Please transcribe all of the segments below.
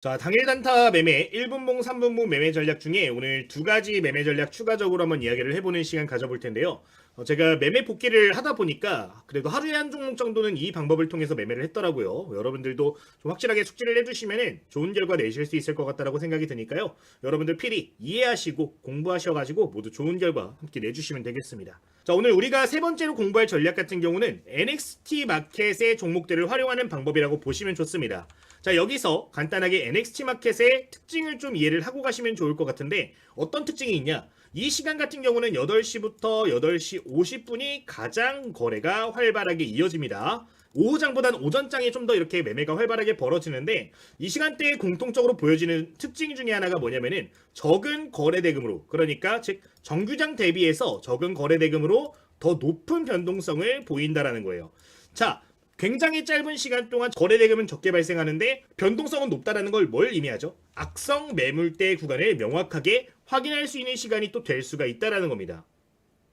자, 당일 단타 매매 1분봉, 3분봉 매매 전략 중에 오늘 두 가지 매매 전략 추가적으로 한번 이야기를 해보는 시간 가져볼 텐데요. 제가 매매 복귀를 하다 보니까 그래도 하루에 한 종목 정도는 이 방법을 통해서 매매를 했더라고요. 여러분들도 좀 확실하게 숙지를 해주시면 좋은 결과 내실 수 있을 것 같다라고 생각이 드니까요. 여러분들 필히 이해하시고 공부하셔가지고 모두 좋은 결과 함께 내주시면 되겠습니다. 자, 오늘 우리가 세 번째로 공부할 전략 같은 경우는 NXT 마켓의 종목들을 활용하는 방법이라고 보시면 좋습니다. 자, 여기서 간단하게 NXT 마켓의 특징을 좀 이해를 하고 가시면 좋을 것 같은데 어떤 특징이 있냐? 이 시간 같은 경우는 8시부터 8시 50분이 가장 거래가 활발하게 이어집니다. 오후장보단 오전장에 좀 더 이렇게 매매가 활발하게 벌어지는데 이 시간대에 공통적으로 보여지는 특징 중에 하나가 뭐냐면은 적은 거래 대금으로, 그러니까 즉 정규장 대비해서 적은 거래 대금으로 더 높은 변동성을 보인다라는 거예요. 자, 굉장히 짧은 시간 동안 거래 대금은 적게 발생하는데 변동성은 높다라는 걸 뭘 의미하죠? 악성 매물대 구간을 명확하게 확인할 수 있는 시간이 또 될 수가 있다라는 겁니다.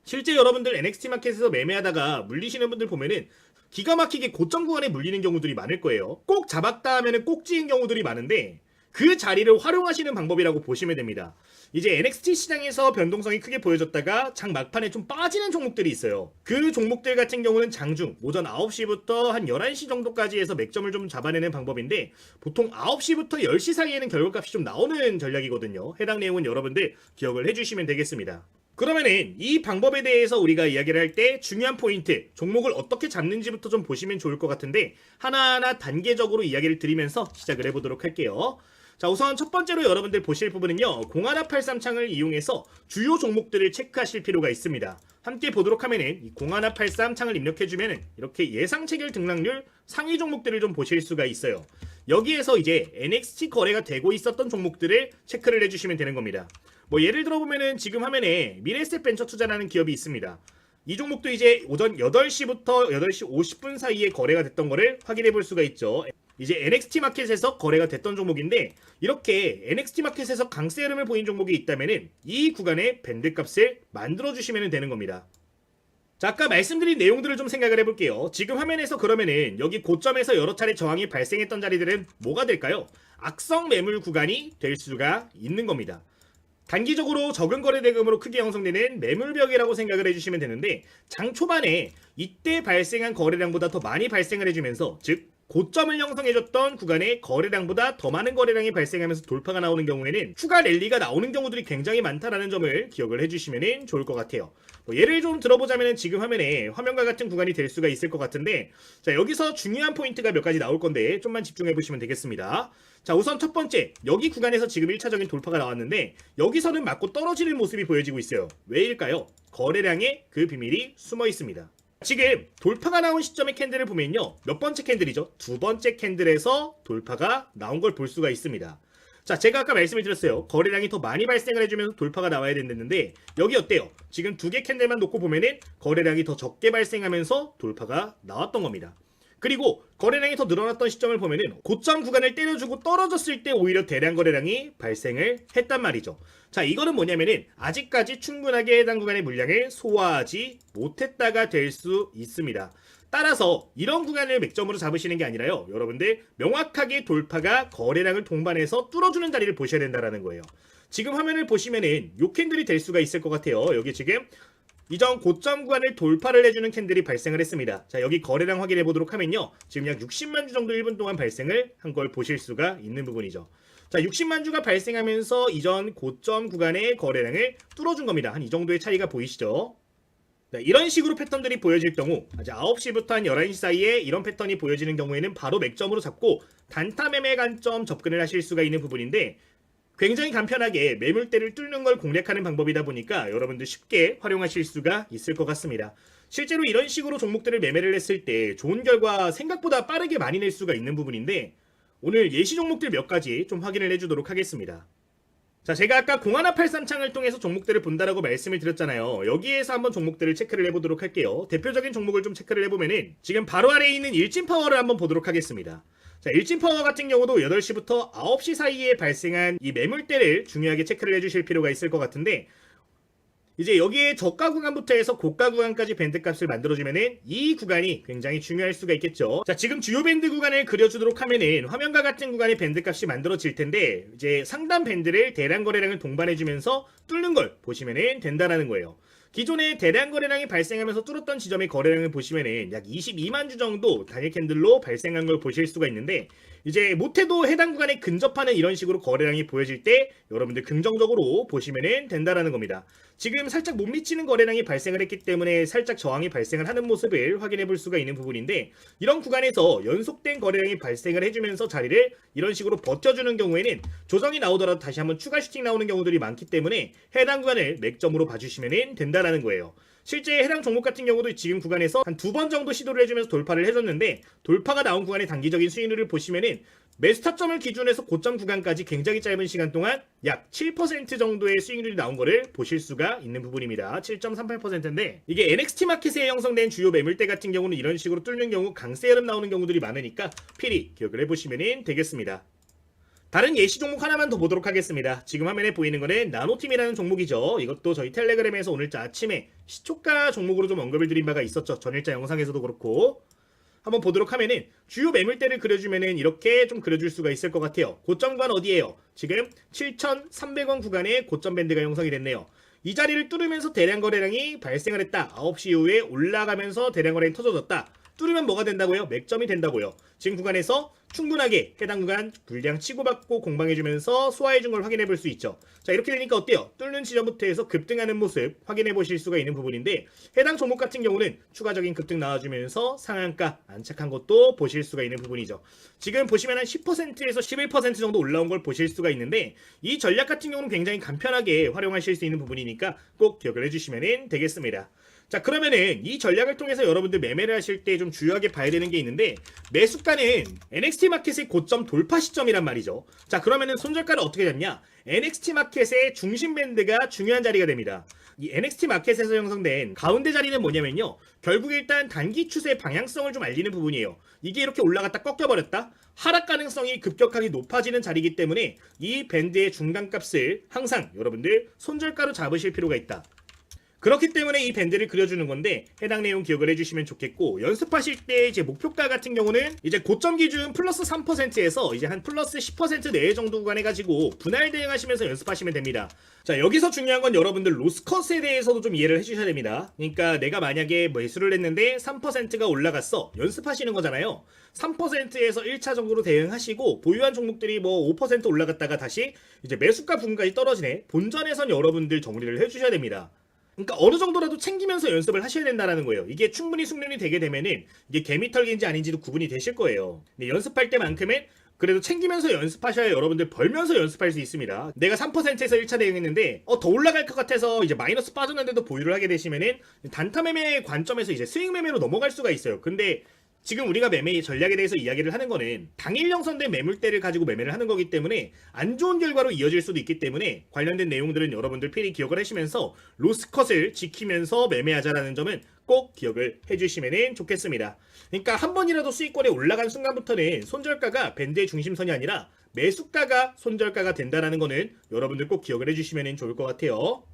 실제 여러분들 NXT 마켓에서 매매하다가 물리시는 분들 보면은 기가 막히게 고점 구간에 물리는 경우들이 많을 거예요. 꼭 잡았다 하면은 꼭지인 경우들이 많은데 그 자리를 활용하시는 방법이라고 보시면 됩니다. 이제 NXT 시장에서 변동성이 크게 보여졌다가 장 막판에 좀 빠지는 종목들이 있어요. 그 종목들 같은 경우는 장중 오전 9시부터 한 11시 정도까지 해서 맥점을 좀 잡아내는 방법인데 보통 9시부터 10시 사이에는 결과값이 좀 나오는 전략이거든요. 해당 내용은 여러분들 기억을 해주시면 되겠습니다. 그러면은 이 방법에 대해서 우리가 이야기를 할 때 중요한 포인트, 종목을 어떻게 잡는지부터 좀 보시면 좋을 것 같은데 하나하나 단계적으로 이야기를 드리면서 시작을 해보도록 할게요. 자, 우선 첫 번째로 여러분들 보실 부분은요, 0183 창을 이용해서 주요 종목들을 체크하실 필요가 있습니다. 함께 보도록 하면은 이 0183 창을 입력해주면은 이렇게 예상 체결 등락률 상위 종목들을 좀 보실 수가 있어요. 여기에서 이제 NXT 거래가 되고 있었던 종목들을 체크를 해주시면 되는 겁니다. 뭐 예를 들어보면은 지금 화면에 미래에셋 벤처 투자라는 기업이 있습니다. 이 종목도 이제 오전 8시부터 8시 50분 사이에 거래가 됐던 거를 확인해 볼 수가 있죠. 이제 NXT 마켓에서 거래가 됐던 종목인데 이렇게 NXT 마켓에서 강세 흐름을 보인 종목이 있다면은 이 구간에 밴드 값을 만들어 주시면 되는 겁니다. 자, 아까 말씀드린 내용들을 좀 생각을 해볼게요. 지금 화면에서 그러면은 여기 고점에서 여러 차례 저항이 발생했던 자리들은 뭐가 될까요? 악성 매물 구간이 될 수가 있는 겁니다. 단기적으로 적은 거래 대금으로 크게 형성되는 매물벽이라고 생각을 해주시면 되는데 장 초반에 이때 발생한 거래량보다 더 많이 발생을 해주면서 즉 고점을 형성해줬던 구간에 거래량보다 더 많은 거래량이 발생하면서 돌파가 나오는 경우에는 추가 랠리가 나오는 경우들이 굉장히 많다라는 점을 기억을 해주시면 좋을 것 같아요. 뭐 예를 좀 들어보자면 지금 화면에 화면과 같은 구간이 될 수가 있을 것 같은데 자, 여기서 중요한 포인트가 몇 가지 나올 건데 좀만 집중해 보시면 되겠습니다. 자, 우선 첫 번째, 여기 구간에서 지금 1차적인 돌파가 나왔는데 여기서는 맞고 떨어지는 모습이 보여지고 있어요. 왜일까요? 거래량에 그 비밀이 숨어 있습니다. 지금 돌파가 나온 시점의 캔들을 보면요, 몇 번째 캔들이죠? 두 번째 캔들에서 돌파가 나온 걸 볼 수가 있습니다. 자, 제가 아까 말씀을 드렸어요. 거래량이 더 많이 발생을 해주면서 돌파가 나와야 된다는데 여기 어때요? 지금 두 개 캔들만 놓고 보면은 거래량이 더 적게 발생하면서 돌파가 나왔던 겁니다. 그리고 거래량이 더 늘어났던 시점을 보면은 고점 구간을 때려주고 떨어졌을 때 오히려 대량 거래량이 발생을 했단 말이죠. 자, 이거는 뭐냐면은 아직까지 충분하게 해당 구간의 물량을 소화하지 못했다가 될 수 있습니다. 따라서 이런 구간을 맥점으로 잡으시는 게 아니라요, 여러분들 명확하게 돌파가 거래량을 동반해서 뚫어주는 자리를 보셔야 된다는 거예요. 지금 화면을 보시면은 요 캔들이 될 수가 있을 것 같아요. 여기 지금 이전 고점 구간을 돌파를 해주는 캔들이 발생을 했습니다. 자, 여기 거래량 확인해 보도록 하면요, 지금 약 60만 주 정도 1분 동안 발생을 한 걸 보실 수가 있는 부분이죠. 자, 60만 주가 발생하면서 이전 고점 구간의 거래량을 뚫어준 겁니다. 한 이 정도의 차이가 보이시죠? 네, 이런 식으로 패턴들이 보여질 경우 이제 9시부터 한 11시 사이에 이런 패턴이 보여지는 경우에는 바로 맥점으로 잡고 단타 매매 관점 접근을 하실 수가 있는 부분인데 굉장히 간편하게 매물대를 뚫는 걸 공략하는 방법이다 보니까 여러분들 쉽게 활용하실 수가 있을 것 같습니다. 실제로 이런 식으로 종목들을 매매를 했을 때 좋은 결과 생각보다 빠르게 많이 낼 수가 있는 부분인데 오늘 예시 종목들 몇 가지 좀 확인을 해주도록 하겠습니다. 자, 제가 아까 0183 창을 통해서 종목들을 본다라고 말씀을 드렸잖아요. 여기에서 한번 종목들을 체크를 해보도록 할게요. 대표적인 종목을 좀 체크를 해보면은 지금 바로 아래에 있는 일진파워를 한번 보도록 하겠습니다. 자, 일진파워 같은 경우도 8시부터 9시 사이에 발생한 이 매물대를 중요하게 체크를 해주실 필요가 있을 것 같은데 이제 여기에 저가 구간부터 해서 고가 구간까지 밴드 값을 만들어주면은 이 구간이 굉장히 중요할 수가 있겠죠. 자, 지금 주요 밴드 구간을 그려주도록 하면은 화면과 같은 구간의 밴드 값이 만들어질 텐데 이제 상단 밴드를 대량 거래량을 동반해주면서 뚫는 걸 보시면은 된다라는 거예요. 기존에 대량 거래량이 발생하면서 뚫었던 지점의 거래량을 보시면은 약 22만 주 정도 단일 캔들로 발생한 걸 보실 수가 있는데 이제 못해도 해당 구간에 근접하는 이런 식으로 거래량이 보여질 때 여러분들 긍정적으로 보시면 된다라는 겁니다. 지금 살짝 못 미치는 거래량이 발생을 했기 때문에 살짝 저항이 발생을 하는 모습을 확인해 볼 수가 있는 부분인데 이런 구간에서 연속된 거래량이 발생을 해주면서 자리를 이런 식으로 버텨주는 경우에는 조정이 나오더라도 다시 한번 추가 슈팅 나오는 경우들이 많기 때문에 해당 구간을 맥점으로 봐주시면 된다라는 거예요. 실제 해당 종목 같은 경우도 지금 구간에서 한 2번 정도 시도를 해주면서 돌파를 해줬는데 돌파가 나온 구간의 단기적인 수익률을 보시면은 매수 타점을 기준해서 고점 구간까지 굉장히 짧은 시간 동안 약 7% 정도의 수익률이 나온 거를 보실 수가 있는 부분입니다. 7.38%인데 이게 NXT 마켓에 형성된 주요 매물대 같은 경우는 이런 식으로 뚫는 경우 강세 흐름 나오는 경우들이 많으니까 필히 기억을 해보시면 되겠습니다. 다른 예시 종목 하나만 더 보도록 하겠습니다. 지금 화면에 보이는 거는 나노팀이라는 종목이죠. 이것도 저희 텔레그램에서 오늘 아침에 시초가 종목으로 좀 언급을 드린 바가 있었죠. 전일자 영상에서도 그렇고 한번 보도록 하면은 주요 매물대를 그려주면은 이렇게 좀 그려줄 수가 있을 것 같아요. 고점 구간 어디예요? 지금 7,300원 구간에 고점 밴드가 형성이 됐네요. 이 자리를 뚫으면서 대량 거래량이 발생을 했다. 9시 이후에 올라가면서 대량 거래량이 터져졌다. 뚫으면 뭐가 된다고요? 맥점이 된다고요. 지금 구간에서 충분하게 해당 구간 불량 치고받고 공방해주면서 소화해준 걸 확인해 볼 수 있죠. 자, 이렇게 되니까 어때요? 뚫는 지점부터 해서 급등하는 모습 확인해 보실 수가 있는 부분인데 해당 종목 같은 경우는 추가적인 급등 나와주면서 상한가 안착한 것도 보실 수가 있는 부분이죠. 지금 보시면 한 10%에서 11% 정도 올라온 걸 보실 수가 있는데 이 전략 같은 경우는 굉장히 간편하게 활용하실 수 있는 부분이니까 꼭 기억을 해주시면 되겠습니다. 자, 그러면은 이 전략을 통해서 여러분들 매매를 하실 때 좀 주요하게 봐야 되는 게 있는데 매수가는 NXT 마켓의 고점 돌파 시점이란 말이죠. 자, 그러면은 손절가를 어떻게 잡냐? NXT 마켓의 중심 밴드가 중요한 자리가 됩니다. 이 NXT 마켓에서 형성된 가운데 자리는 뭐냐면요. 결국 일단 단기 추세 방향성을 좀 알리는 부분이에요. 이게 이렇게 올라갔다 꺾여버렸다? 하락 가능성이 급격하게 높아지는 자리이기 때문에 이 밴드의 중간값을 항상 여러분들 손절가로 잡으실 필요가 있다. 그렇기 때문에 이 밴드를 그려주는 건데 해당 내용 기억을 해주시면 좋겠고 연습하실 때 이제 목표가 같은 경우는 이제 고점 기준 플러스 3%에서 이제 한 플러스 10% 내외 정도 구간해 가지고 분할 대응하시면서 연습하시면 됩니다. 자, 여기서 중요한 건 여러분들 로스컷에 대해서도 좀 이해를 해주셔야 됩니다. 그러니까 내가 만약에 매수를 했는데 3%가 올라갔어. 연습하시는 거잖아요. 3%에서 1차적으로 대응하시고 보유한 종목들이 뭐 5% 올라갔다가 다시 이제 매수가 부분까지 떨어지네. 본전에선 여러분들 정리를 해주셔야 됩니다. 그러니까 어느 정도라도 챙기면서 연습을 하셔야 된다는 거예요. 이게 충분히 숙련이 되게 되면은 이게 개미털기인지 아닌지도 구분이 되실 거예요. 근데 연습할 때만큼은 그래도 챙기면서 연습하셔야 여러분들 벌면서 연습할 수 있습니다. 내가 3%에서 1차 대응했는데 더 올라갈 것 같아서 이제 마이너스 빠졌는데도 보유를 하게 되시면은 단타 매매 관점에서 이제 스윙 매매로 넘어갈 수가 있어요. 근데 지금 우리가 매매 전략에 대해서 이야기를 하는 거는 당일 형성된 매물대를 가지고 매매를 하는 거기 때문에 안 좋은 결과로 이어질 수도 있기 때문에 관련된 내용들은 여러분들 필히 기억을 하시면서 로스컷을 지키면서 매매하자라는 점은 꼭 기억을 해주시면 좋겠습니다. 그러니까 한 번이라도 수익권에 올라간 순간부터는 손절가가 밴드의 중심선이 아니라 매수가가 손절가가 된다는 거는 여러분들 꼭 기억을 해주시면 좋을 것 같아요.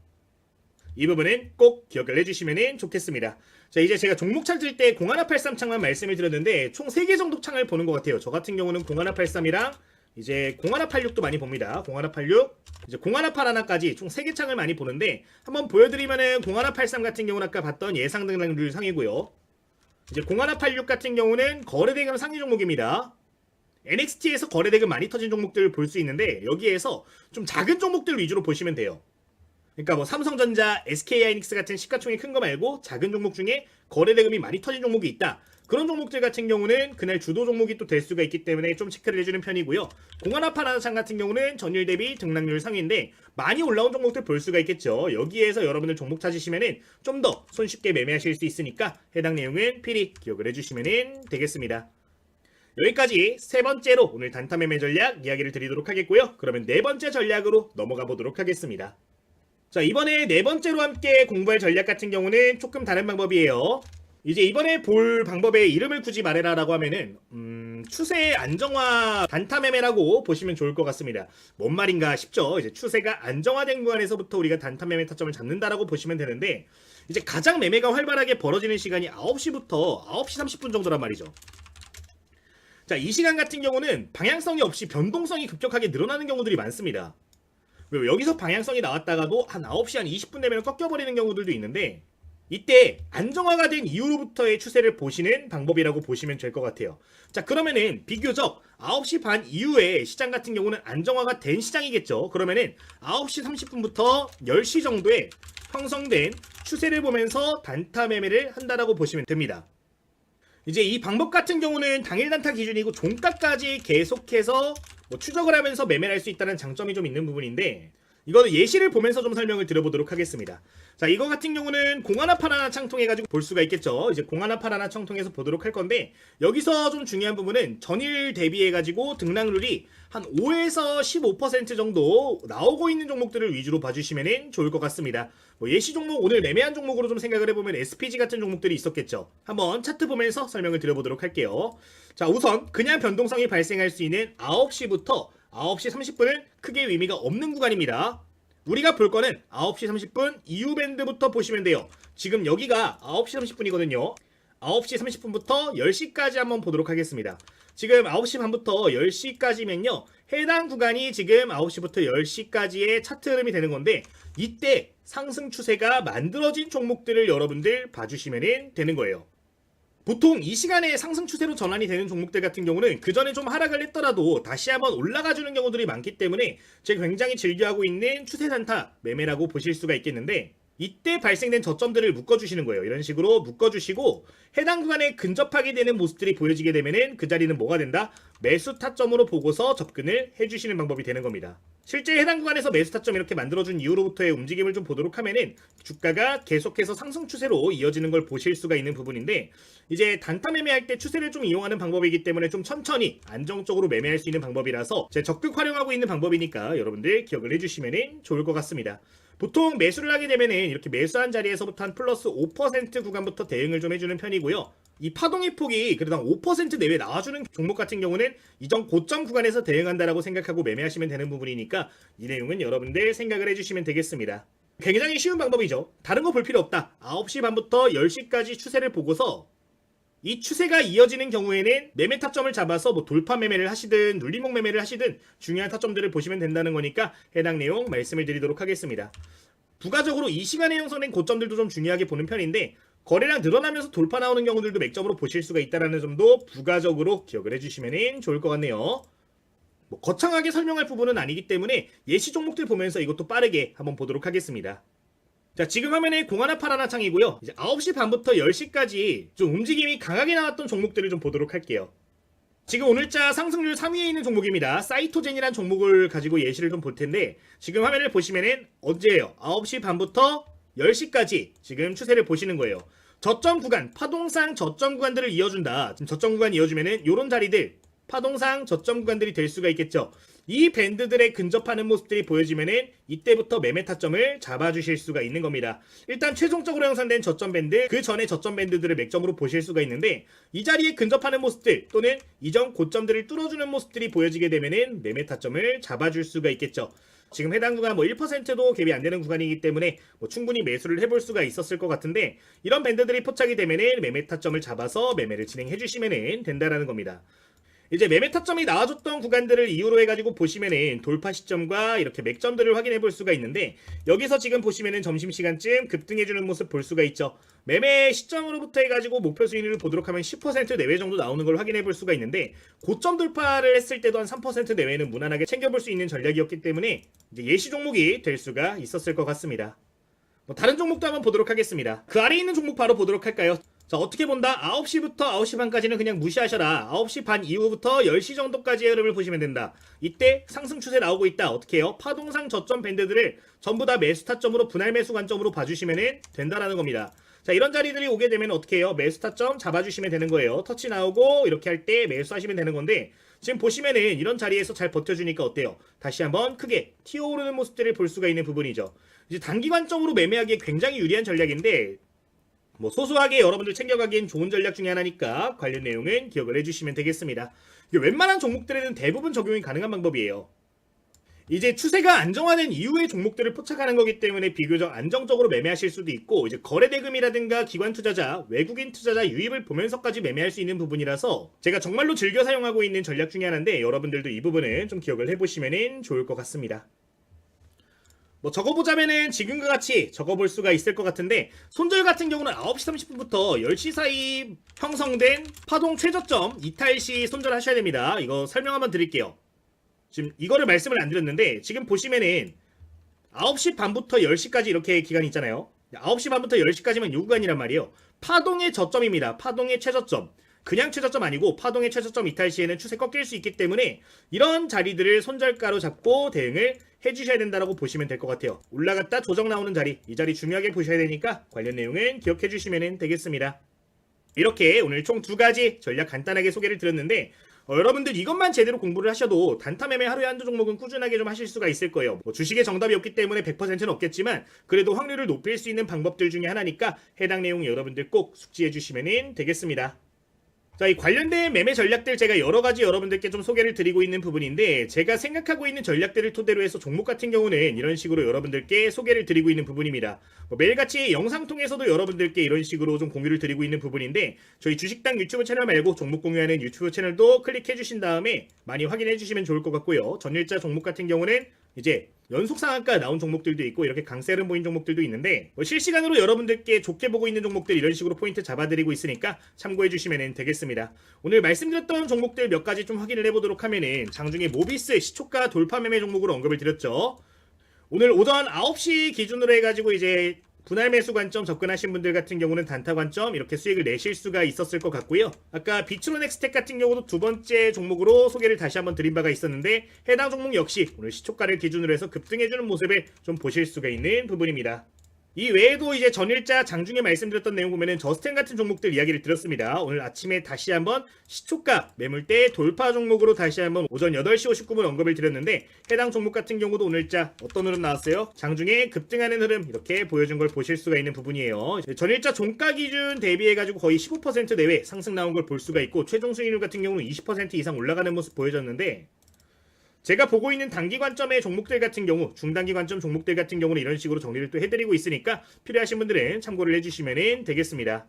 이 부분은 꼭 기억을 해주시면 좋겠습니다. 자, 이제 제가 종목 찾을 때 0183 창만 말씀을 드렸는데 총 3개 정도 창을 보는 것 같아요. 저 같은 경우는 0183이랑 이제 0186도 많이 봅니다. 0186, 이제 0181까지 총 3개 창을 많이 보는데 한번 보여드리면은 0183 같은 경우는 아까 봤던 예상 등락률 상이고요. 이제 0186 같은 경우는 거래대금 상위 종목입니다. NXT에서 거래대금 많이 터진 종목들을 볼 수 있는데 여기에서 좀 작은 종목들 위주로 보시면 돼요. 그러니까 뭐 삼성전자, SK하이닉스 같은 시가총액 큰 거 말고 작은 종목 중에 거래대금이 많이 터진 종목이 있다. 그런 종목들 같은 경우는 그날 주도 종목이 또 될 수가 있기 때문에 좀 체크를 해주는 편이고요. 공안아파라장 같은 경우는 전일 대비 등락률 상위인데 많이 올라온 종목들 볼 수가 있겠죠. 여기에서 여러분들 종목 찾으시면은 좀 더 손쉽게 매매하실 수 있으니까 해당 내용은 필히 기억을 해주시면 되겠습니다. 여기까지 세 번째로 오늘 단타 매매 전략 이야기를 드리도록 하겠고요. 그러면 네 번째 전략으로 넘어가 보도록 하겠습니다. 자, 이번에 네 번째로 함께 공부할 전략 같은 경우는 조금 다른 방법이에요. 이제 이번에 볼 방법의 이름을 굳이 말해라라고 하면은 추세 안정화 단타 매매라고 보시면 좋을 것 같습니다. 뭔 말인가 싶죠. 이제 추세가 안정화된 구간에서부터 우리가 단타 매매 타점을 잡는다라고 보시면 되는데, 이제 가장 매매가 활발하게 벌어지는 시간이 9시부터 9시 30분 정도란 말이죠. 자, 이 시간 같은 경우는 방향성이 없이 변동성이 급격하게 늘어나는 경우들이 많습니다. 여기서 방향성이 나왔다가도 한 9시 한 20분 되면 꺾여버리는 경우들도 있는데, 이때 안정화가 된 이후로부터의 추세를 보시는 방법이라고 보시면 될 것 같아요. 자, 그러면은 비교적 9시 반 이후에 시장 같은 경우는 안정화가 된 시장이겠죠. 그러면은 9시 30분부터 10시 정도에 형성된 추세를 보면서 단타 매매를 한다라고 보시면 됩니다. 이제 이 방법 같은 경우는 당일 단타 기준이고 종가까지 계속해서 추적을 하면서 매매를 할 수 있다는 장점이 좀 있는 부분인데, 이거는 예시를 보면서 좀 설명을 드려보도록 하겠습니다. 자, 이거 같은 경우는 공 하나 팔 하나 창통해가지고 볼 수가 있겠죠. 이제 공 하나 팔 하나 창통해서 보도록 할 건데, 여기서 좀 중요한 부분은 전일 대비해가지고 등락률이 한 5에서 15% 정도 나오고 있는 종목들을 위주로 봐주시면 좋을 것 같습니다. 예시 종목, 오늘 매매한 종목으로 좀 생각을 해보면 SPG 같은 종목들이 있었겠죠. 한번 차트 보면서 설명을 드려보도록 할게요. 자, 우선 그냥 변동성이 발생할 수 있는 9시부터 9시 30분은 크게 의미가 없는 구간입니다. 우리가 볼 거는 9시 30분 이후 밴드부터 보시면 돼요. 지금 여기가 9시 30분이거든요. 9시 30분부터 10시까지 한번 보도록 하겠습니다. 지금 9시 반부터 10시까지면요. 해당 구간이 지금 9시부터 10시까지의 차트 흐름이 되는 건데, 이때 상승 추세가 만들어진 종목들을 여러분들 봐주시면 되는 거예요. 보통 이 시간에 상승 추세로 전환이 되는 종목들 같은 경우는 그 전에 좀 하락을 했더라도 다시 한번 올라가주는 경우들이 많기 때문에 제가 굉장히 즐겨하고 있는 추세 단타 매매라고 보실 수가 있겠는데, 이때 발생된 저점들을 묶어주시는 거예요. 이런 식으로 묶어주시고 해당 구간에 근접하게 되는 모습들이 보여지게 되면은 그 자리는 뭐가 된다? 매수 타점으로 보고서 접근을 해주시는 방법이 되는 겁니다. 실제 해당 구간에서 매수 타점 이렇게 만들어준 이후로부터의 움직임을 좀 보도록 하면은 주가가 계속해서 상승 추세로 이어지는 걸 보실 수가 있는 부분인데, 이제 단타 매매할 때 추세를 좀 이용하는 방법이기 때문에 좀 천천히 안정적으로 매매할 수 있는 방법이라서 제가 적극 활용하고 있는 방법이니까 여러분들 기억을 해주시면 좋을 것 같습니다. 보통 매수를 하게 되면은 이렇게 매수한 자리에서부터 한 플러스 5% 구간부터 대응을 좀 해주는 편이고요. 이 파동의 폭이 그래도 한 5% 내외 나와주는 종목 같은 경우는 이전 고점 구간에서 대응한다라고 생각하고 매매하시면 되는 부분이니까 이 내용은 여러분들 생각을 해주시면 되겠습니다. 굉장히 쉬운 방법이죠. 다른 거 볼 필요 없다. 9시 반부터 10시까지 추세를 보고서 이 추세가 이어지는 경우에는 매매 타점을 잡아서 돌파 매매를 하시든 눌림목 매매를 하시든 중요한 타점들을 보시면 된다는 거니까 해당 내용 말씀을 드리도록 하겠습니다. 부가적으로 이 시간에 형성된 고점들도 좀 중요하게 보는 편인데, 거래량 늘어나면서 돌파 나오는 경우들도 맥점으로 보실 수가 있다는 점도 부가적으로 기억을 해주시면 좋을 것 같네요. 거창하게 설명할 부분은 아니기 때문에 예시 종목들 보면서 이것도 빠르게 한번 보도록 하겠습니다. 자, 지금 화면에 공 하나 팔 하나 창이고요. 이제 9시 반부터 10시까지 좀 움직임이 강하게 나왔던 종목들을 좀 보도록 할게요. 지금 오늘자 상승률 3위에 있는 종목입니다. 사이토젠이라는 종목을 가지고 예시를 좀 볼 텐데, 지금 화면을 보시면은 언제예요? 9시 반부터 10시까지 지금 추세를 보시는 거예요. 저점 구간, 파동상 저점 구간들을 이어준다. 지금 저점 구간 이어주면은 요런 자리들, 파동상 저점 구간들이 될 수가 있겠죠. 이 밴드들에 근접하는 모습들이 보여지면은 이때부터 매매 타점을 잡아주실 수가 있는 겁니다. 일단 최종적으로 형성된 저점 밴드, 그 전에 저점 밴드들을 맥점으로 보실 수가 있는데, 이 자리에 근접하는 모습들 또는 이전 고점들을 뚫어주는 모습들이 보여지게 되면은 매매 타점을 잡아줄 수가 있겠죠. 지금 해당 구간 1%도 갭이 안 되는 구간이기 때문에 충분히 매수를 해볼 수가 있었을 것 같은데, 이런 밴드들이 포착이 되면은 매매 타점을 잡아서 매매를 진행해 주시면 된다라는 겁니다. 이제 매매 타점이 나와줬던 구간들을 이유로 해가지고 보시면은 돌파 시점과 이렇게 맥점들을 확인해 볼 수가 있는데, 여기서 지금 보시면은 점심시간쯤 급등해주는 모습 볼 수가 있죠. 매매 시점으로부터 해가지고 목표 수익률을 보도록 하면 10% 내외 정도 나오는 걸 확인해 볼 수가 있는데, 고점 돌파를 했을 때도 한 3% 내외는 무난하게 챙겨볼 수 있는 전략이었기 때문에 이제 예시 종목이 될 수가 있었을 것 같습니다. 다른 종목도 한번 보도록 하겠습니다. 그 아래에 있는 종목 바로 보도록 할까요? 자, 어떻게 본다? 9시부터 9시 반까지는 그냥 무시하셔라. 9시 반 이후부터 10시 정도까지의 흐름을 보시면 된다. 이때 상승 추세 나오고 있다. 어떻게 해요? 파동상 저점 밴드들을 전부 다 매수 타점으로 분할 매수 관점으로 봐주시면 된다라는 겁니다. 자, 이런 자리들이 오게 되면 어떻게 해요? 매수 타점 잡아주시면 되는 거예요. 터치 나오고 이렇게 할 때 매수하시면 되는 건데, 지금 보시면은 이런 자리에서 잘 버텨주니까 어때요? 다시 한번 크게 튀어오르는 모습들을 볼 수가 있는 부분이죠. 이제 단기 관점으로 매매하기에 굉장히 유리한 전략인데, 뭐 소소하게 여러분들 챙겨가기엔 좋은 전략 중에 하나니까 관련 내용은 기억을 해주시면 되겠습니다. 이게 웬만한 종목들에는 대부분 적용이 가능한 방법이에요. 이제 추세가 안정화된 이후의 종목들을 포착하는 거기 때문에 비교적 안정적으로 매매하실 수도 있고, 이제 거래대금이라든가 기관 투자자, 외국인 투자자 유입을 보면서까지 매매할 수 있는 부분이라서 제가 정말로 즐겨 사용하고 있는 전략 중에 하나인데, 여러분들도 이 부분은 좀 기억을 해보시면 좋을 것 같습니다. 뭐 적어보자면은 지금과 같이 적어볼 수가 있을 것 같은데, 손절 같은 경우는 9시 30분부터 10시 사이 형성된 파동 최저점 이탈 시 손절하셔야 됩니다. 이거 설명 한번 드릴게요. 지금 이거를 말씀을 안 드렸는데, 지금 보시면은 9시 반부터 10시까지 이렇게 기간이 있잖아요. 9시 반부터 10시까지만 요 구간이란 말이에요. 파동의 저점입니다. 파동의 최저점. 그냥 최저점 아니고 파동의 최저점 이탈 시에는 추세 꺾일 수 있기 때문에 이런 자리들을 손절가로 잡고 대응을 해주셔야 된다고 보시면 될 것 같아요. 올라갔다 조정 나오는 자리, 이 자리 중요하게 보셔야 되니까 관련 내용은 기억해 주시면 되겠습니다. 이렇게 오늘 총 2가지 전략 간단하게 소개를 드렸는데, 여러분들 이것만 제대로 공부를 하셔도 단타 매매 하루에 한두 종목은 꾸준하게 좀 하실 수가 있을 거예요. 뭐 주식에 정답이 없기 때문에 100%는 없겠지만 그래도 확률을 높일 수 있는 방법들 중에 하나니까 해당 내용 여러분들 꼭 숙지해 주시면 되겠습니다. 자, 이 관련된 매매 전략들 제가 여러가지 여러분들께 좀 소개를 드리고 있는 부분인데, 제가 생각하고 있는 전략들을 토대로 해서 종목 같은 경우는 이런 식으로 여러분들께 소개를 드리고 있는 부분입니다. 매일같이 영상 통해서도 여러분들께 이런 식으로 좀 공유를 드리고 있는 부분인데, 저희 주식당 유튜브 채널 말고 종목 공유하는 유튜브 채널도 클릭해 주신 다음에 많이 확인해 주시면 좋을 것 같고요. 전일자 종목 같은 경우는 이제 연속 상한가 나온 종목들도 있고 이렇게 강세를 보인 종목들도 있는데, 실시간으로 여러분들께 좋게 보고 있는 종목들 이런 식으로 포인트 잡아드리고 있으니까 참고해 주시면 되겠습니다. 오늘 말씀드렸던 종목들 몇 가지 좀 확인을 해보도록 하면은, 장중에 모비스 시초가 돌파 매매 종목으로 언급을 드렸죠. 오늘 오전 9시 기준으로 해가지고 이제 분할 매수 관점 접근하신 분들 같은 경우는 단타 관점 이렇게 수익을 내실 수가 있었을 것 같고요. 아까 비트로넥스텍 같은 경우도 2번째 종목으로 소개를 다시 한번 드린 바가 있었는데, 해당 종목 역시 오늘 시초가를 기준으로 해서 급등해주는 모습을 좀 보실 수가 있는 부분입니다. 이 외에도 이제 전일자 장중에 말씀드렸던 내용 보면은 저스텐 같은 종목들 이야기를 드렸습니다. 오늘 아침에 다시 한번 시초가 매물대 돌파 종목으로 다시 한번 오전 8시 59분 언급을 드렸는데, 해당 종목 같은 경우도 오늘자 어떤 흐름 나왔어요? 장중에 급등하는 흐름 이렇게 보여준 걸 보실 수가 있는 부분이에요. 전일자 종가 기준 대비해가지고 거의 15% 내외 상승 나온 걸 볼 수가 있고, 최종 수익률 같은 경우는 20% 이상 올라가는 모습 보여졌는데, 제가 보고 있는 단기 관점의 종목들 같은 경우, 중단기 관점 종목들 같은 경우는 이런 식으로 정리를 또 해드리고 있으니까 필요하신 분들은 참고를 해주시면 되겠습니다.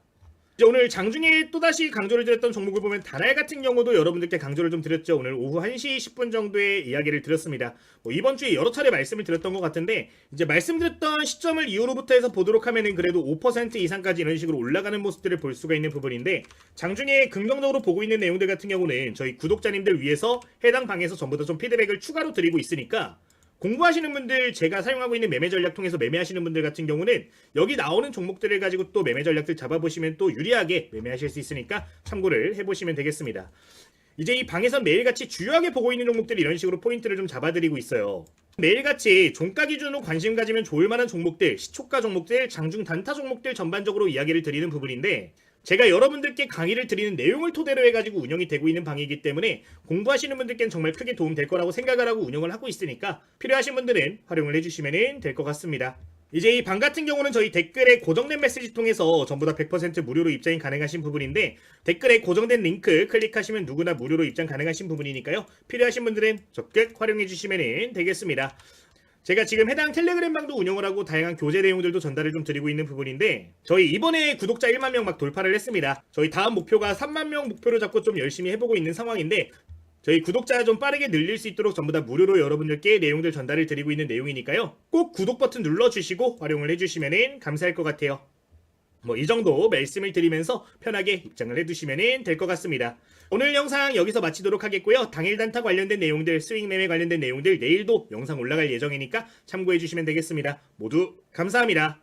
이제 오늘 장중에 또다시 강조를 드렸던 종목을 보면 다날 같은 경우도 여러분들께 강조를 좀 드렸죠. 오늘 오후 1시 10분 정도의 이야기를 드렸습니다. 이번 주에 여러 차례 말씀을 드렸던 것 같은데, 이제 말씀드렸던 시점을 이후로부터 해서 보도록 하면은 그래도 5% 이상까지 이런 식으로 올라가는 모습들을 볼 수가 있는 부분인데, 장중에 긍정적으로 보고 있는 내용들 같은 경우는 저희 구독자님들 위해서 해당 방에서 전부 다 좀 피드백을 추가로 드리고 있으니까, 공부하시는 분들, 제가 사용하고 있는 매매 전략 통해서 매매하시는 분들 같은 경우는 여기 나오는 종목들을 가지고 또 매매 전략들 잡아보시면 또 유리하게 매매하실 수 있으니까 참고를 해보시면 되겠습니다. 이제 이 방에선 매일같이 주요하게 보고 있는 종목들이 이런 식으로 포인트를 좀 잡아드리고 있어요. 매일같이 종가 기준으로 관심 가지면 좋을 만한 종목들, 시초가 종목들, 장중 단타 종목들 전반적으로 이야기를 드리는 부분인데, 제가 여러분들께 강의를 드리는 내용을 토대로 해가지고 운영이 되고 있는 방이기 때문에 공부하시는 분들께는 정말 크게 도움 될 거라고 생각을 하고 운영을 하고 있으니까 필요하신 분들은 활용을 해주시면 될 것 같습니다. 이제 이 방 같은 경우는 저희 댓글에 고정된 메시지 통해서 전부 다 100% 무료로 입장이 가능하신 부분인데, 댓글에 고정된 링크 클릭하시면 누구나 무료로 입장 가능하신 부분이니까요. 필요하신 분들은 적극 활용해 주시면 되겠습니다. 제가 지금 해당 텔레그램 방도 운영을 하고 다양한 교재 내용들도 전달을 좀 드리고 있는 부분인데, 저희 이번에 구독자 1만 명 막 돌파를 했습니다. 저희 다음 목표가 3만 명 목표로 잡고 좀 열심히 해보고 있는 상황인데, 저희 구독자 좀 빠르게 늘릴 수 있도록 전부 다 무료로 여러분들께 내용들 전달을 드리고 있는 내용이니까요. 꼭 구독 버튼 눌러주시고 활용을 해주시면 감사할 것 같아요. 이 정도 말씀을 드리면서 편하게 입장을 해두시면 될 것 같습니다. 오늘 영상 여기서 마치도록 하겠고요. 당일 단타 관련된 내용들, 스윙 매매 관련된 내용들 내일도 영상 올라갈 예정이니까 참고해 주시면 되겠습니다. 모두 감사합니다.